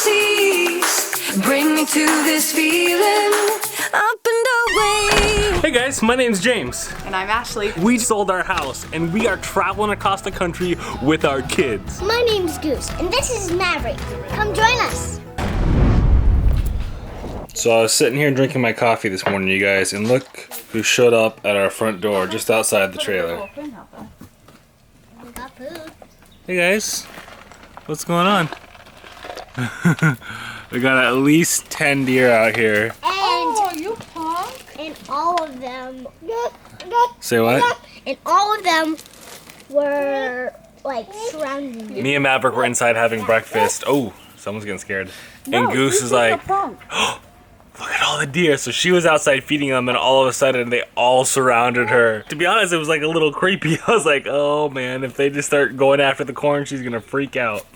seas. Bring me to this feeling, up and away. Hey guys, my name's James. And I'm Ashley. We sold our house and we are traveling across the country with our kids. My name's Goose, and this is Maverick. Come join us. So I was sitting here drinking my coffee this morning, you guys, and look who showed up at our front door just outside the trailer. Hey guys, what's going on? We got at least 10 deer out here. And you punk. And all of them. Say what? And all of them were like surrounding you. Me and Maverick were inside having breakfast. Oh, someone's getting scared. And Goose is like, oh, look at all the deer. So she was outside feeding them, and all of a sudden they all surrounded her. To be honest, it was like a little creepy. I was like, oh man, if they just start going after the corn, she's gonna freak out.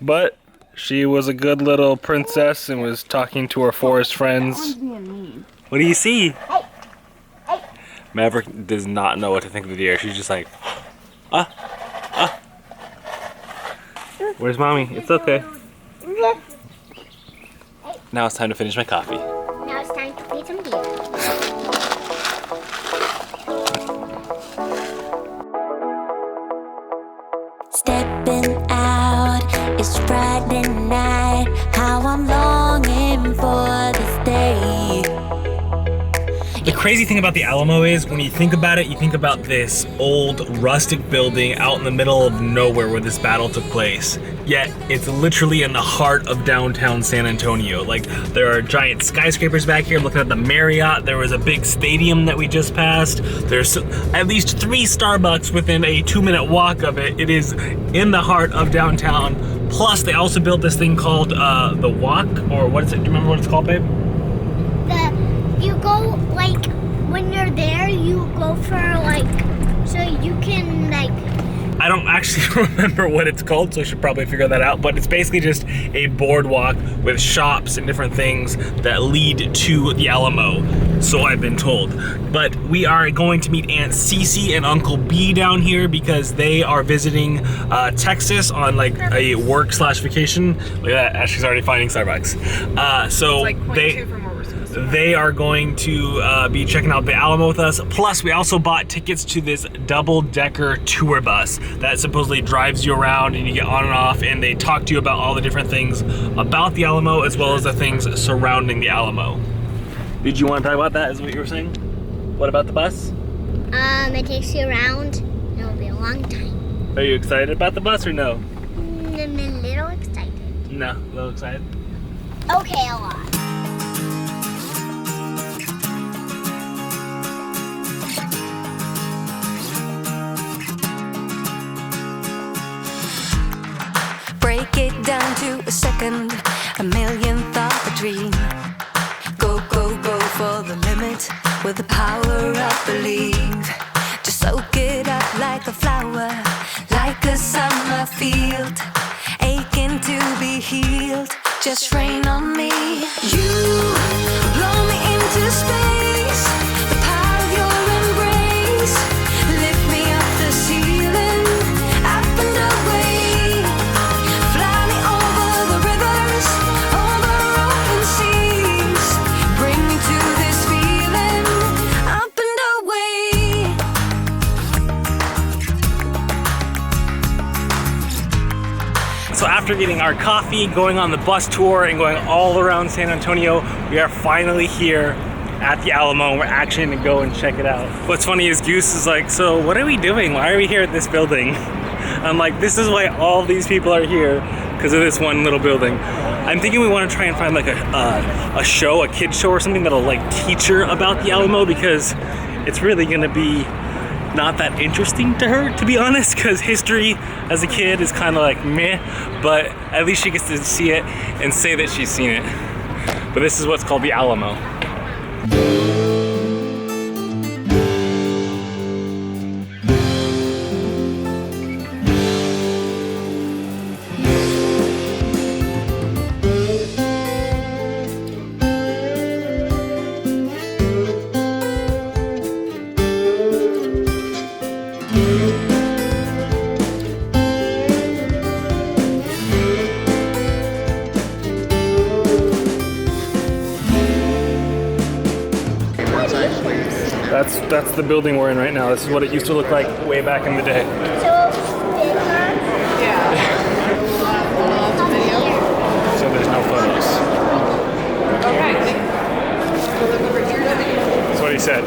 But she was a good little princess and was talking to her forest friends. What do you see? Maverick does not know what to think of the deer. She's just like, Where's mommy? It's okay. Now it's time to finish my coffee. Now it's time to feed some deer. Stepping out, it's Friday night. How I'm longing for this day. The crazy thing about the Alamo is, when you think about it, you think about this old rustic building out in the middle of nowhere where this battle took place. Yet, it's literally in the heart of downtown San Antonio. Like, there are giant skyscrapers back here. I'm looking at the Marriott. There was a big stadium that we just passed. There's at least 3 Starbucks within a 2-minute walk of it. It is in the heart of downtown. Plus, they also built this thing called the Walk, or what is it? Do you remember what it's called, babe? You go, like, when you're there, you go for, like, so you can, like... I don't actually remember what it's called, so I should probably figure that out, but it's basically just a boardwalk with shops and different things that lead to the Alamo, so I've been told. But we are going to meet Aunt Cece and Uncle B down here because they are visiting Texas on like a work/vacation. Look at that, Ashley's already finding Starbucks. So It's like 0.2 from where we're supposed to be. they are going to be checking out the Alamo with us. Plus, we also bought tickets to this double-decker tour bus that supposedly drives you around and you get on and off, and they talk to you about all the different things about the Alamo as well as the things surrounding the Alamo. Did you want to talk about that, is what you were saying? What about the bus? It takes you around. It'll be a long time. Are you excited about the bus or no? I'm a little excited. No, a little excited. Okay, a lot. Break it down to a second, a millionth of a dream. Go, go, go for the limit with the power of belief. Just soak it up like a flower, like a summer field, aching to be healed. Just rain on me. You blow me into space, the power of your embrace. Lift me up the ceiling, up and away. Fly me over the rivers, over open seas. Bring me to this feeling, up and away. So after getting our coffee, going on the bus tour, and going all around San Antonio, we are finally here at the Alamo. We're actually gonna go and check it out. What's funny is Goose is like, so what are we doing? Why are we here at this building? I'm like, this is why all these people are here, because of this one little building. I'm thinking we want to try and find like a show, a kid show or something that'll like teach her about the Alamo, because it's really gonna be not that interesting to her, to be honest, because history as a kid is kind of like meh, but at least she gets to see it and say that she's seen it. But this is what's called the Alamo. That's the building we're in right now. This is what it used to look like way back in the day. So bigger. Yeah. So there's no photos. Okay. Look over here. That's what he said.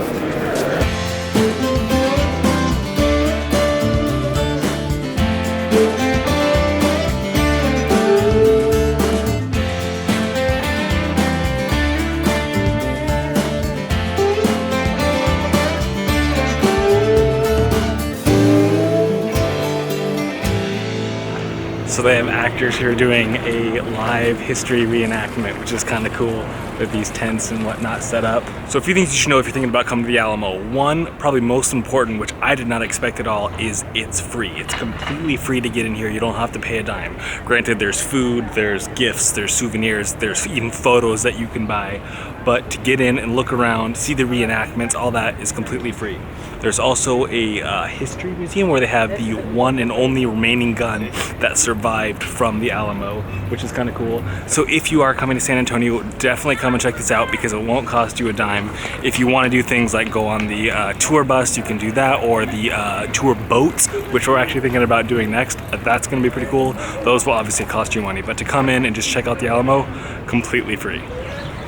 So they have actors here doing a live history reenactment, which is kind of cool with these tents and whatnot set up. So a few things you should know if you're thinking about coming to the Alamo. One, probably most important, which I did not expect at all, is it's free. It's completely free to get in here. You don't have to pay a dime. Granted, there's food, there's gifts, there's souvenirs, there's even photos that you can buy. But to get in and look around, see the reenactments, all that is completely free. There's also a history museum where they have the one and only remaining gun that survived from the Alamo, which is kind of cool. So if you are coming to San Antonio, definitely come and check this out because it won't cost you a dime. If you want to do things like go on the tour bus, you can do that, or the tour boats, which we're actually thinking about doing next. That's going to be pretty cool. Those will obviously cost you money, but to come in and just check out the Alamo, completely free.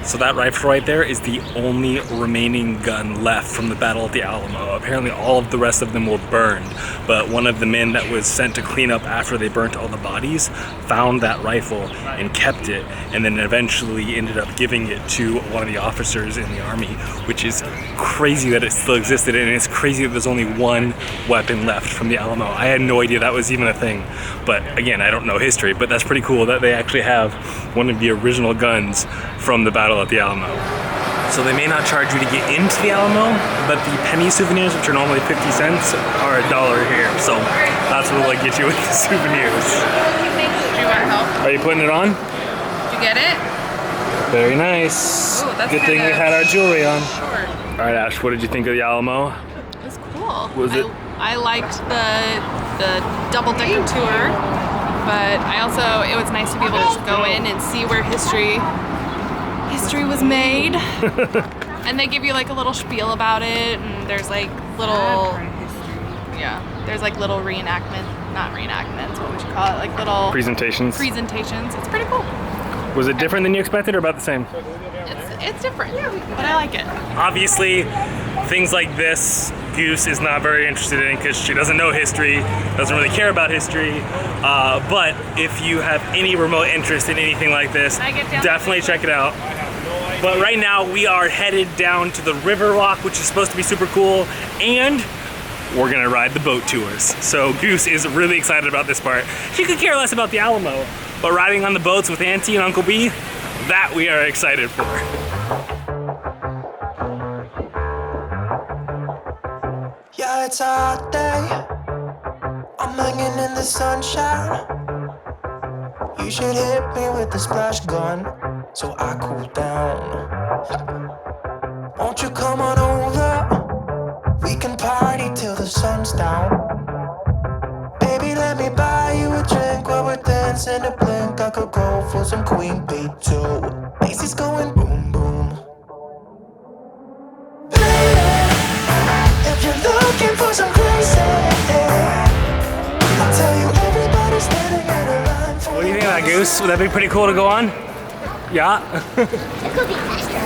So that rifle right there is the only remaining gun left from the Battle at the Alamo. Apparently all of the rest of them were burned, but one of the men that was sent to clean up after they burnt all the bodies found that rifle and kept it, and then eventually ended up giving it to one of the officers in the army, which is crazy that it still existed, and it's crazy that there's only one weapon left from the Alamo. I had no idea that was even a thing, but again, I don't know history, but that's pretty cool that they actually have one of the original guns from the Battle at the Alamo. So they may not charge you to get into the Alamo, but the penny souvenirs, which are normally 50 cents, are $1 here. So that's what they'll get you with the souvenirs. Do you want help? Are you putting it on? Did you get it? Very nice. Ooh, that's good thing we kinda had our jewelry on. Short. All right, Ash, what did you think of the Alamo? It was cool. Was it? I liked the double-decker tour, but it was nice to be able to just go in and see where history was made. And they give you like a little spiel about it, and there's like little there's like little not reenactments, what would you call it, like little Presentations. It's pretty cool. Was it different than you expected or about the same? It's different, but I like it. Obviously, things like this, Goose is not very interested in because she doesn't know history, doesn't really care about history. But if you have any remote interest in anything like this, definitely check it out. But right now we are headed down to the river walk, which is supposed to be super cool, and we're gonna ride the boat tours. So Goose is really excited about this part. She could care less about the Alamo, but riding on the boats with Auntie and Uncle B, that we are excited for. Yeah, it's a hot day. I'm hanging in the sunshine. You should hit me with the splash gun so I cool down. Won't you come on over? We can party till the sun's down. Baby, let me buy you a drink while we're dancing a blink. I could go for some Queen Bee too. Bass is going boom boom. If you're looking for some crazy, I'll tell you everybody's standing in a line for. What do you think of that, Goose? Would that be pretty cool to go on? Yeah? It could be faster.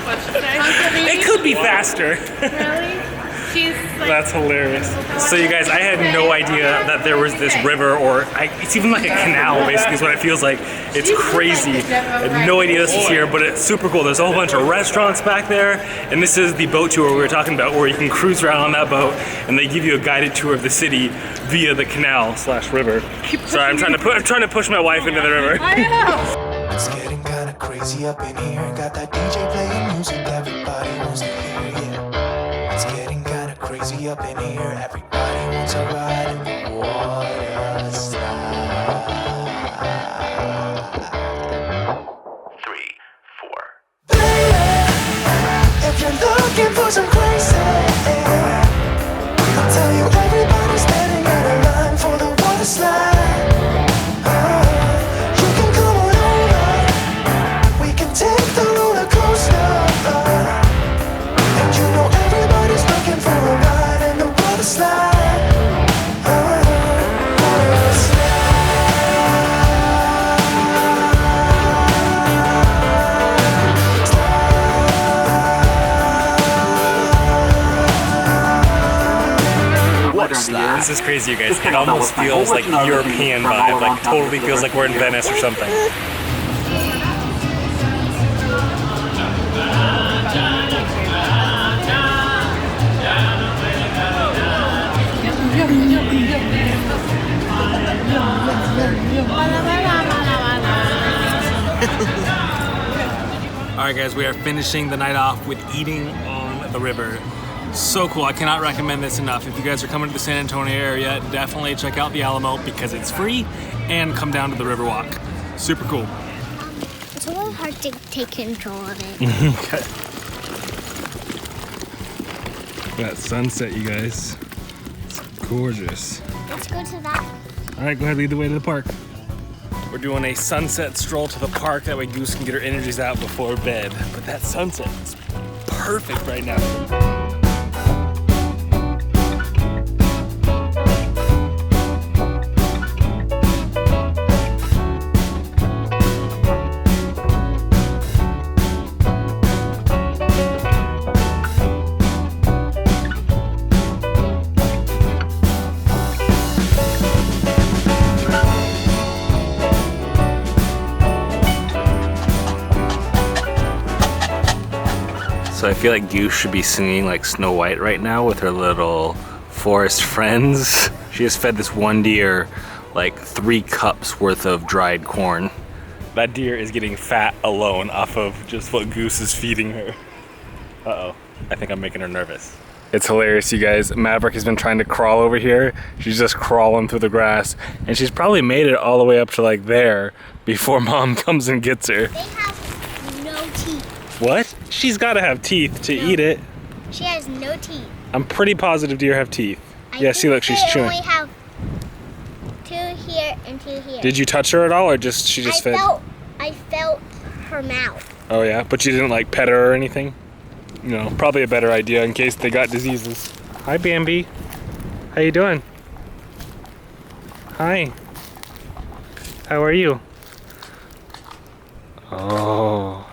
What'd she say? It could be faster. Really? She's like, That's hilarious. So you guys, I had no idea that there was this river, or it's even like a canal, basically is what it feels like. It's crazy. I had no idea this was here, but it's super cool. There's a whole bunch of restaurants back there, and this is the boat tour we were talking about, where you can cruise around on that boat, and they give you a guided tour of the city via the canal/river. Sorry, I'm trying to push my wife into the river. I know. It's getting kinda crazy up in here. Got that DJ playing music everybody wants to hear, yeah. It's getting kinda crazy up in here. Everybody wants to ride in the water slide. 3, 4. Baby, if you're looking for some crazy, I'll tell you everybody's standing in a line for the water slide. You can come on over. We can take the roller coaster. This is crazy, you guys. It almost feels like European vibe, like totally feels like we're in Venice or something. Alright guys, we are finishing the night off with eating on the river. So cool, I cannot recommend this enough. If you guys are coming to the San Antonio area, definitely check out the Alamo because it's free, and come down to the river walk. Super cool. It's a little hard to take control of it. Okay. That sunset, you guys. It's gorgeous. Let's go to that. Alright, go ahead, lead the way to the park. We're doing a sunset stroll to the park, that way Goose can get her energies out before bed. But that sunset is perfect right now. So I feel like Goose should be singing like Snow White right now with her little forest friends. She just fed this one deer like 3 cups worth of dried corn. That deer is getting fat alone off of just what Goose is feeding her. Uh-oh, I think I'm making her nervous. It's hilarious, you guys. Maverick has been trying to crawl over here. She's just crawling through the grass, and she's probably made it all the way up to like there before Mom comes and gets her. They have no teeth. What? She's got to have teeth to eat it. She has no teeth. I'm pretty positive deer have teeth. Yeah, see, look, she's chewing. They only have 2 here and 2 here. Did you touch her at all, or she just fed? I felt her mouth. Oh yeah, but you didn't like pet her or anything? No, probably a better idea in case they got diseases. Hi, Bambi. How you doing? Hi. How are you? Oh.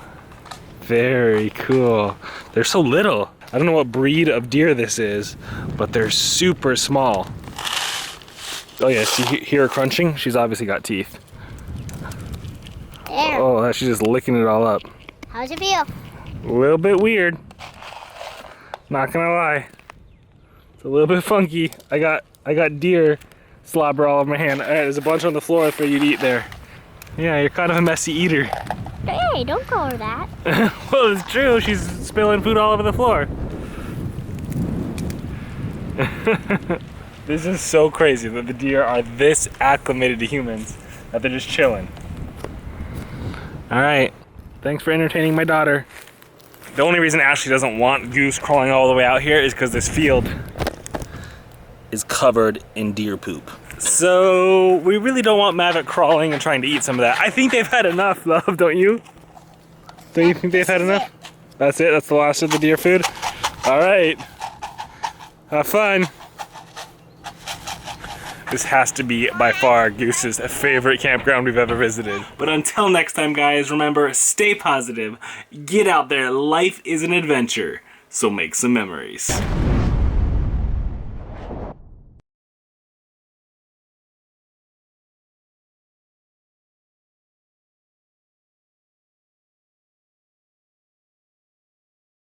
Very cool. They're so little. I don't know what breed of deer this is, but they're super small. Oh yeah, see, hear her crunching? She's obviously got teeth. There. Oh, she's just licking it all up. How's it feel? A little bit weird. Not gonna lie. It's a little bit funky. I got deer slobber all over my hand. There's a bunch on the floor for you to eat there. Yeah, you're kind of a messy eater. Hey, don't call her that. Well, it's true. She's spilling food all over the floor. This is so crazy that the deer are this acclimated to humans, that they're just chilling. All right. Thanks for entertaining my daughter. The only reason Ashley doesn't want Goose crawling all the way out here is because this field is covered in deer poop. So we really don't want Maverick crawling and trying to eat some of that. I think they've had enough, love, don't you? Don't you think they've had enough? That's it? That's the last of the deer food? All right. Have fun. This has to be by far Goose's favorite campground we've ever visited. But until next time, guys, remember, stay positive, get out there, life is an adventure, so make some memories.